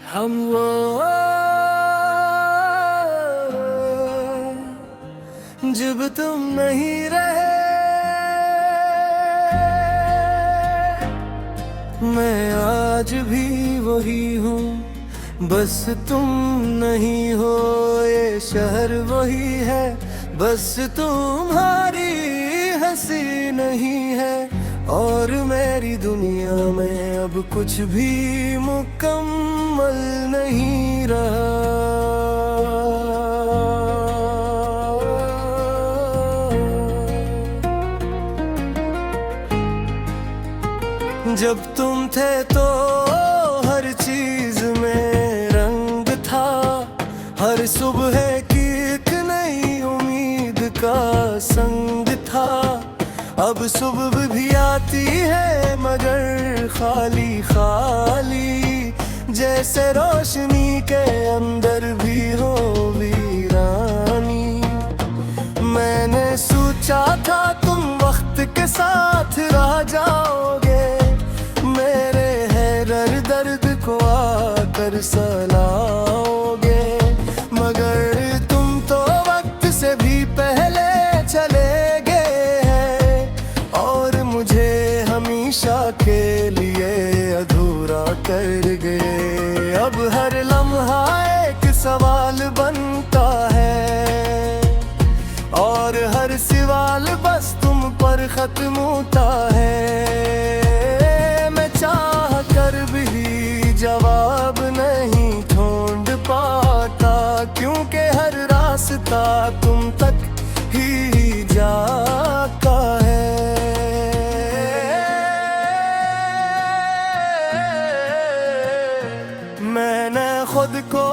हम वो जब तुम नहीं रहे, मैं आज भी वही हूँ, बस तुम नहीं हो। ये शहर वही है, बस तुम्हारी हंसी नहीं है। और मेरी दुनिया में अब कुछ भी मुकम्मल नहीं रहा। जब तुम थे तो हर चीज में रंग था, हर सुबह की एक नई उम्मीद का संग था। अब सुबह भी आती है मगर खाली खाली, जैसे रोशनी के अंदर भी हो वीरानी। मैंने सोचा था तुम वक्त के साथ रह जाओगे, मेरे है दर्द को आकर सलाओगे। मगर तुम तो वक्त से भी पहले चले गए हैं, और मुझे हमेशा के लिए अधूरा कर गए। अब हर लम्हा एक सवाल बनता है, और हर सवाल बस तुम पर खत्म होता है। चाह कर भी जवाब नहीं ढूंढ पाता, क्योंकि हर रास्ता तुम तक ही जाता है। मैंने खुद को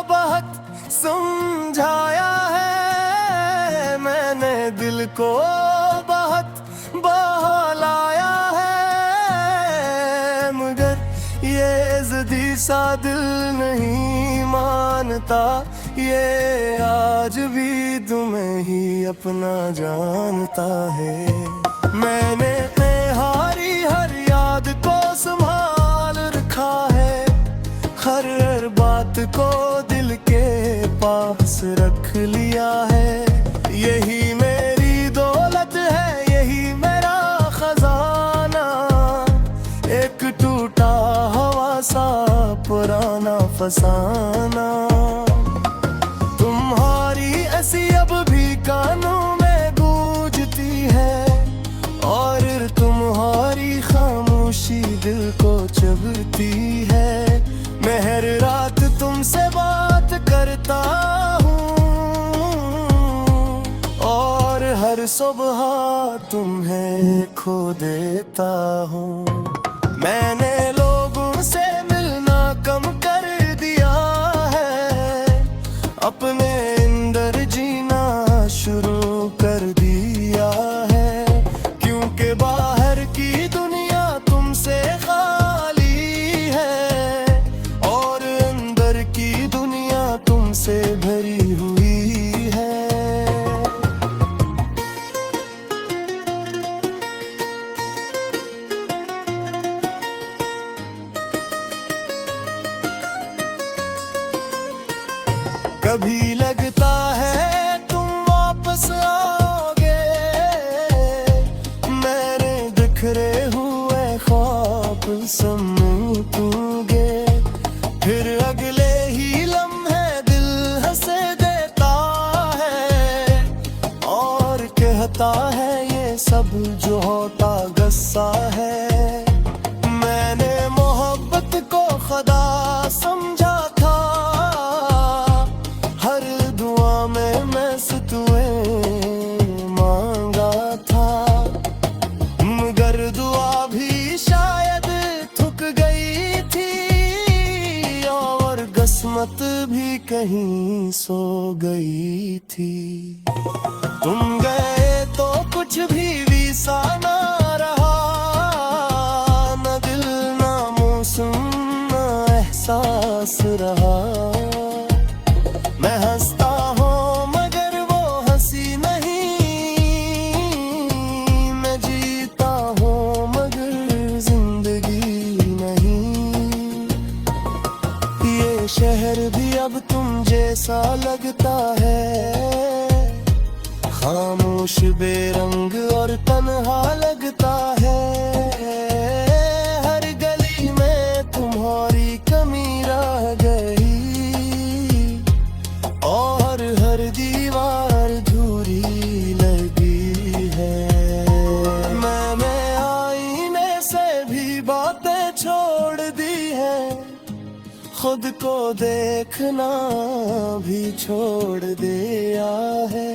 बहुत समझाया है, मैंने दिल को बहुत बहलाया है, ये ज़िद्दी सा दिल नहीं मानता। ये आज भी तुम्हें ही अपना जानता है। मैंने तुम्हारी हर याद को संभाल रखा है, हर बात को दिल के पास रख लिया है। यही मेरी दौलत है, यही मेरा खजाना, एक टूटा सा पुराना फसाना। तुम्हारी ऐसी अब भी कानों में गूंजती है, और तुम्हारी खामोशी दिल को चुभती है। मैं हर रात तुमसे बात करता हूँ, और हर सुबह तुम्हें खो देता हूँ। मैंने लोगों से मिलना कम कर दिया है, अपने अंदर जीना शुरू कर दिया है। क्योंकि बाहर की दुनिया तुमसे खाली है, और अंदर की दुनिया तुमसे भरी हुई है। कभी लगता है तुम वापस आओगे, मेरे बिखरे हुए ख्वाब समेटोगे। फिर अगले ही लम्हे दिल हंस देता है, और कहता है ये सब जो होता गस्सा है। मैंने मोहब्बत को खुदा समझा था, मांगा था, मगर दुआ भी शायद थक गई थी, और किस्मत भी कहीं सो गई थी। तुम गए तो कुछ भी सा ना रहा, न दिल ना मौसम ना एहसास रहा। मैं हंसता हूँ मगर वो हंसी नहीं, मैं जीता हूँ मगर जिंदगी नहीं। तुम जैसा लगता है, खामोश बेरंग और तन्हा लगता है। हर गली में तुम्हारी कमी रह गई और हर दीवार धूरी लगी है। मैंने आईने से भी बातें छोड़ दी है, खुद को देखना भी छोड़ दिया है।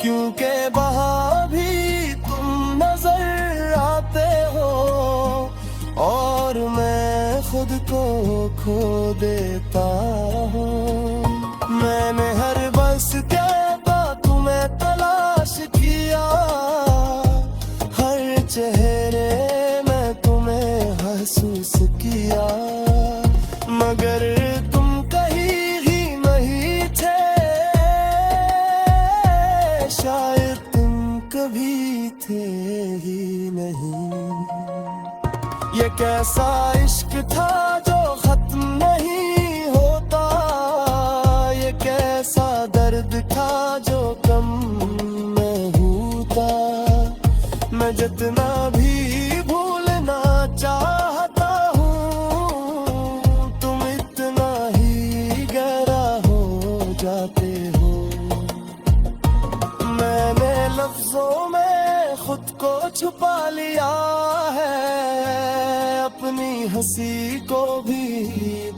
क्योंकि वहाँ भी तुम नजर आते हो और मैं खुद को खो देता हूँ। मैंने हर बस क्या तुम्हें तलाश किया, हर चेहरे में तुम्हें महसूस किया, मगर तुम कहीं ही नहीं थे। शायद तुम कभी थे ही नहीं। ये कैसा इश्क था जो खत्म नहीं होता, ये कैसा दर्द था जो कम नहीं होता। मैं जितना भी भूलना चाहता हूँ, तुम इतना ही गहरा हो जाते हो। मैंने लफ्जों में खुद को छुपा लिया है, अपनी हंसी को भी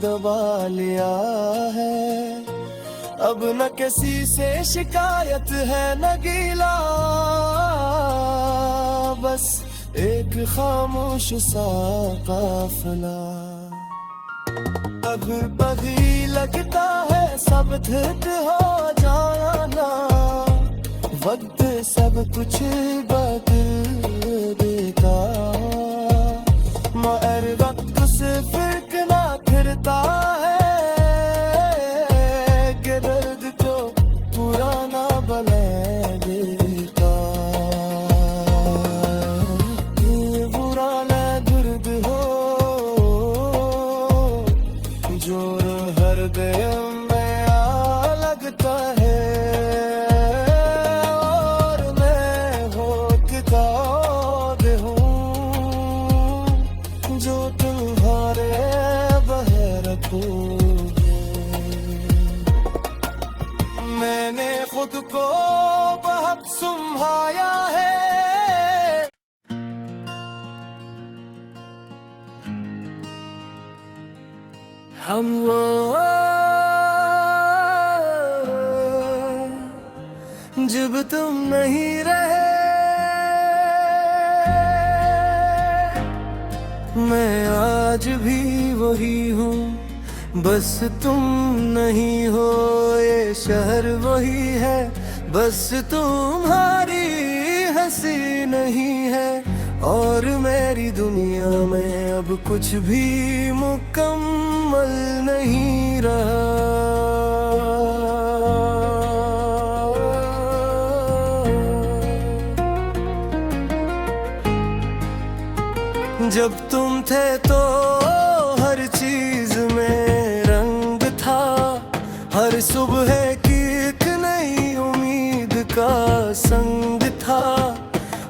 दबा लिया है। अब न किसी से शिकायत है न गिला, बस एक खामोश सा काफिला। अब कभी लगता है सब ठीक हो जाना, वक्त सब कुछ बदल देगा, मगर वक्त से फर्क ना फिरता है कि दर्द को पुराना बना देता। ये पुराना दर्द हो जो हर दम में आ लगता है, जो तुम्हारे बह रखोगे। मैंने खुद को बहुत संभाया है। हम वो जब तुम नहीं रहे, मैं आज भी वही हूँ, बस तुम नहीं हो। ये शहर वही है, बस तुम्हारी हंसी नहीं है। और मेरी दुनिया में अब कुछ भी मुकम्मल नहीं रहा। जब तुम थे तो हर चीज में रंग था, हर सुबह की एक नई उम्मीद का संग था।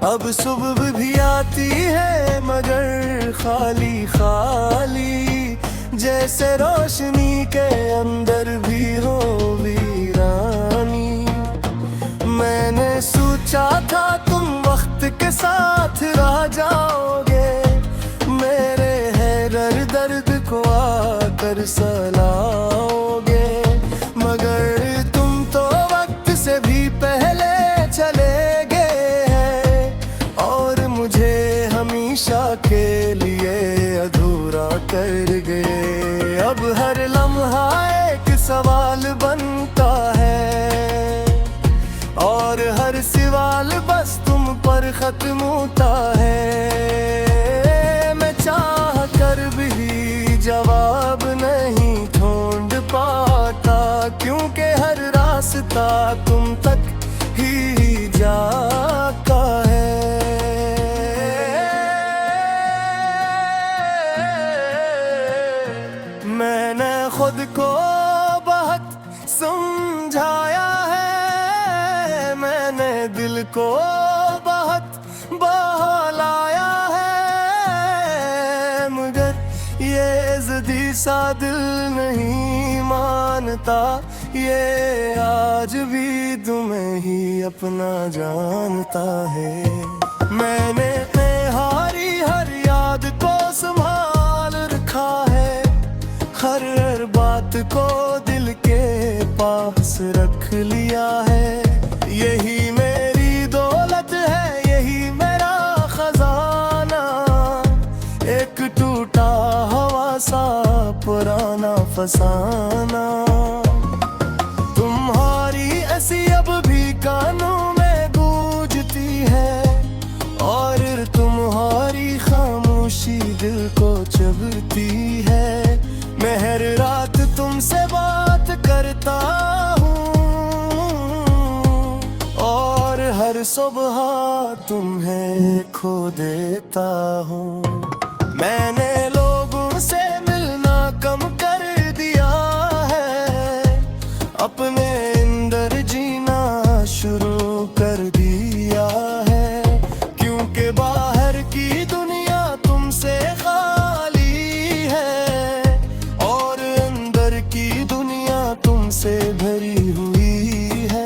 अब सुबह भी आती है मगर खाली खाली, जैसे रोशनी के अंदर भी हो वीरानी। मैंने सोचा था तुम वक्त के साथ रह जाओगे, मेरे है दर्द को आकर सलाओगे, मगर तुम तो वक्त से भी पहले चले गए हैं और मुझे हमेशा के लिए अधूरा कर गए। अब हर लम्हा एक सवाल बनता है और हर सवाल बस तुम पर खत्म होता है। चाह कर भी जवाब नहीं ढूंढ पाता, क्योंकि हर रास्ता तुम तक ही जाता है। मैंने खुद को को बहुत बहा लाया है, मगर ये ज़िद्दी सा दिल नहीं मानता, ये आज भी तुम्हें ही अपना जानता है। मैंने तुम्हारी हर याद को संभाल रखा है, हर बात को दिल के पास रख लिया है। यही मेरी दौलत है, यही मेरा खजाना, एक टूटा हुआ सा पुराना फसाना। तुम्हारी ऐसी अब भी कानों में गूंजती है, और तुम्हारी खामोशी दिल को चुभती है। मैं हर रात तुमसे बात करता हूँ, और हर सुबह तुम्हें खो देता हूँ। मैंने लोगों से मिलना कम कर दिया है, अपने अंदर जीना शुरू कर दिया है, क्योंकि बाहर की दुनिया तुमसे खाली है, और अंदर की दुनिया तुमसे भरी हुई है।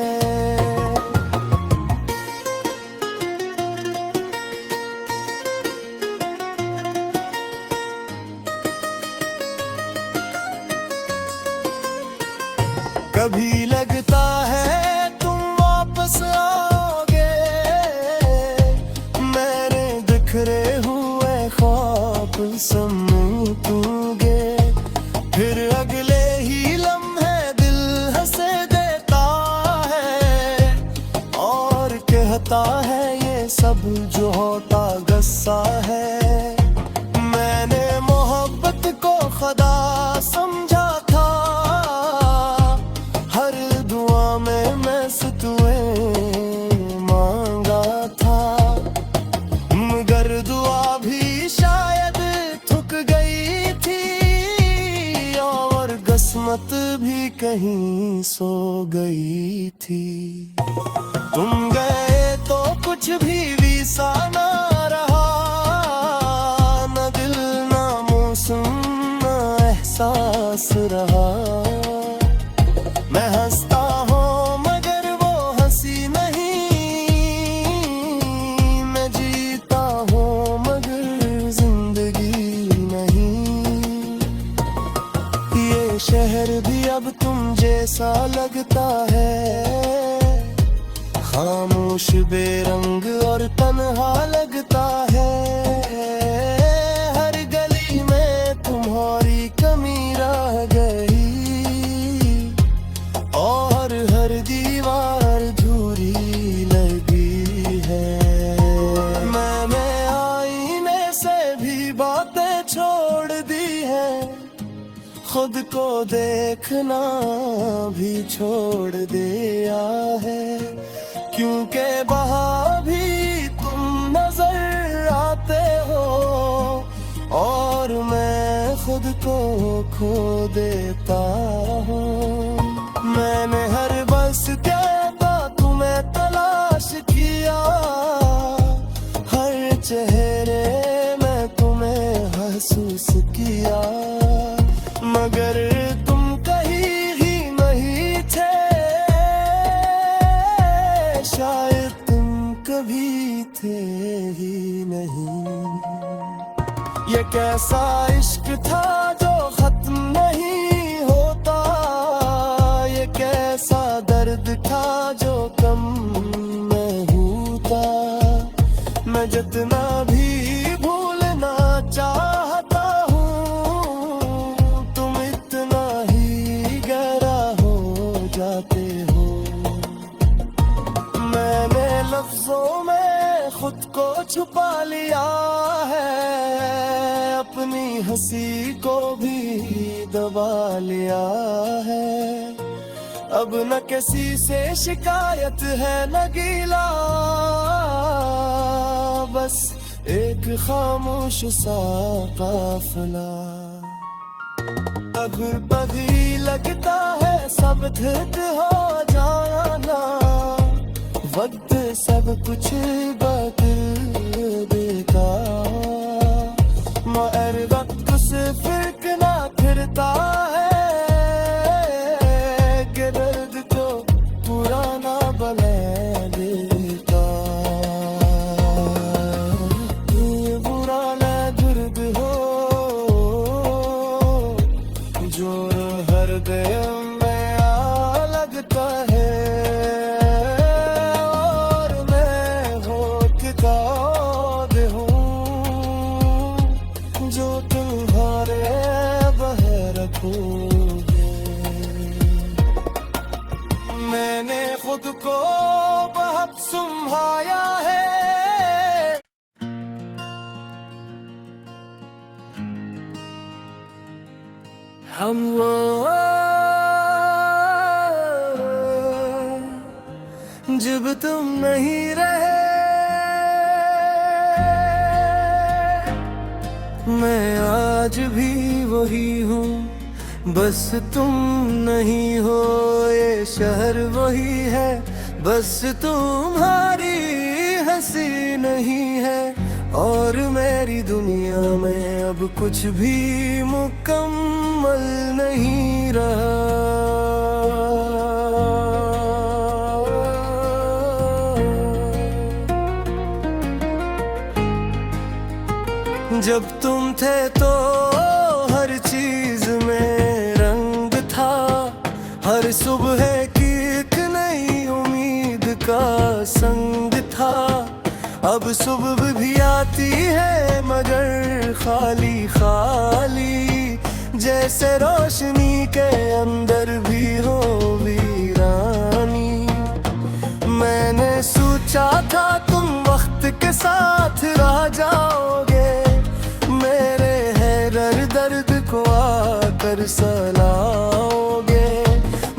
कभी लगता है तुम वापस आओगे, मेरे बिखरे हुए ख्वाब समेटोगे, फिर अगले ही लम्हे दिल हंस देता है, और कहता है ये सब जो होता गस्सा है। मैंने मोहब्बत को खुदा समझा था, हर दुआ में मैं तुझे मांगा था, मगर दुआ भी शायद थक गई थी, और किस्मत भी कहीं सो गई थी। तुम गए तो कुछ भी सा ना रहा, न दिल ना मौसम ना एहसास रहा। मैं हंसता हूँ मगर वो हंसी नहीं, मैं जीता हूँ मगर जिंदगी नहीं। ये शहर भी अब तुम जैसा लगता है, खामोश बेरंग और तन्हा लगता है। हर गली में तुम्हारी कमी रह गई, और हर दीवार धूरी लगी है। मैंने आईने से भी बातें छोड़ दी है, खुद को देखना भी छोड़ दिया है, क्योंकि वहाँ भी तुम नजर आते हो, और मैं खुद को खो देता हूँ। मैंने हर बस कहता तुम्हें तलाश किया, हर चेहरे में तुम्हें महसूस किया, मगर तुम कहीं ही नहीं थे, शायद तुम कभी थे ही नहीं। ये कैसा इश्क था जो खत्म नहीं होता, ये कैसा दर्द था जो कम नहीं होता। मैं जितना भी भूलना चाहता हूँ, तुम इतना ही गहरा हो जाते हो। मैंने लफ्जों में खुद को छुपा लिया है, अपनी हंसी को भी दबा लिया है। अब न किसी से शिकायत है न गिला, बस एक खामोश सा काफिला। अब कभी लगता है सब ठिक हो जाना, वक्त सब कुछ बदल देता, मगर वक्त से फर्क ना फिरता है कि दर्द तो पुराना बना देता। ये बुरा ना दर्द हो जो हर दम में आ लगता है, और मैं हो किताब हूँ जो तुम्हारे बह रखोगे। मैंने खुद को बहुत संभाया है। हम वो जब तुम नहीं रहे, मैं आज भी वही हूँ बस तुम नहीं हो। ये शहर वही है बस तुम्हारी हंसी नहीं है, और मेरी दुनिया में अब कुछ भी मुकम्मल नहीं रहा। जब तुम थे तो हर चीज में रंग था, हर सुबह की एक नई उम्मीद का संग था। अब सुबह भी आती है मगर खाली खाली, जैसे रोशनी के अंदर भी हो वीरानी। मैंने सोचा था तुम वक्त के साथ रह जाओगे, मेरे है दर्द को आकर सलाओगे,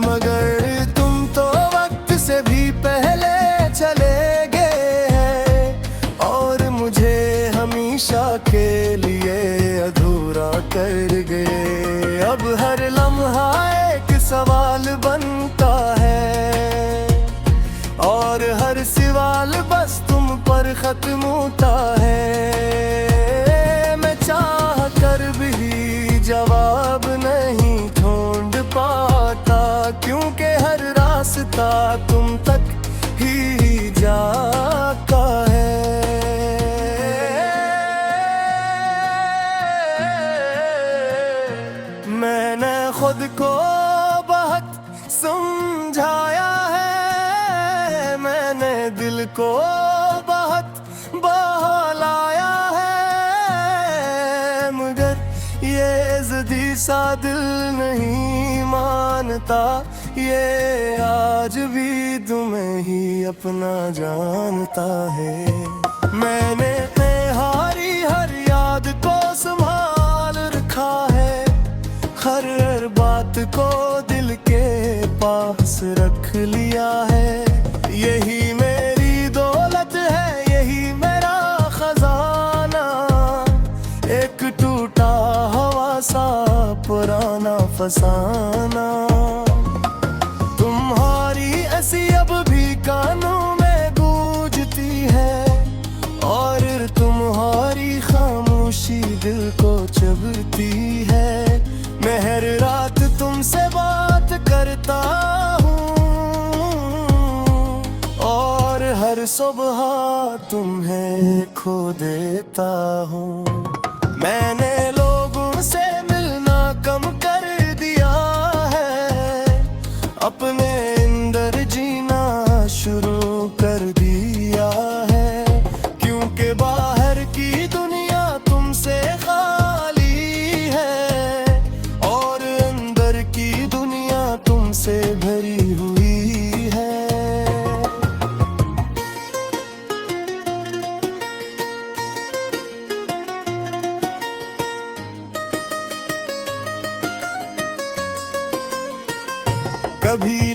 मगर तुम तो वक्त से भी पहले चले गए हैं, और मुझे हमेशा के लिए अधूरा कर गए। अब हर लम्हा एक सवाल बनता है, और हर सवाल बस तुम पर खत्म होता है। मैं चाह कर भी जवाब नहीं ढूंढ पाता, क्योंकि हर रास्ता तुम तक ही जाता है। मैंने खुद को बहुत समझाया है, मैंने दिल को बहुत बहलाया है, मगर ये ज़िद्दी सा दिल नहीं मानता, ये आज भी तुम्हें ही अपना जानता है। मैंने तुम्हारी हर याद को संभाल रखा है, हर बात को दिल के पास रख लिया है। यही मेरी दौलत है, यही मेरा खजाना, एक टूटा हवा सा पुराना फसाना। तुम्हारी ऐसी अब भी कानों में गूंजती है, और तुम्हारी खामोशी दिल को चुभती है। मैं हर रात तुमसे बात करता हूँ, और हर सुबह तुम्हें खो देता हूँ। मैंने लोगों से मिलना कम कर दिया है, अपने अंदर जीना शुरू कर दिया है, क्योंकि बाहर की दुनिया तुमसे खाली है, और अंदर की दुनिया तुमसे भरी हुई है। कभी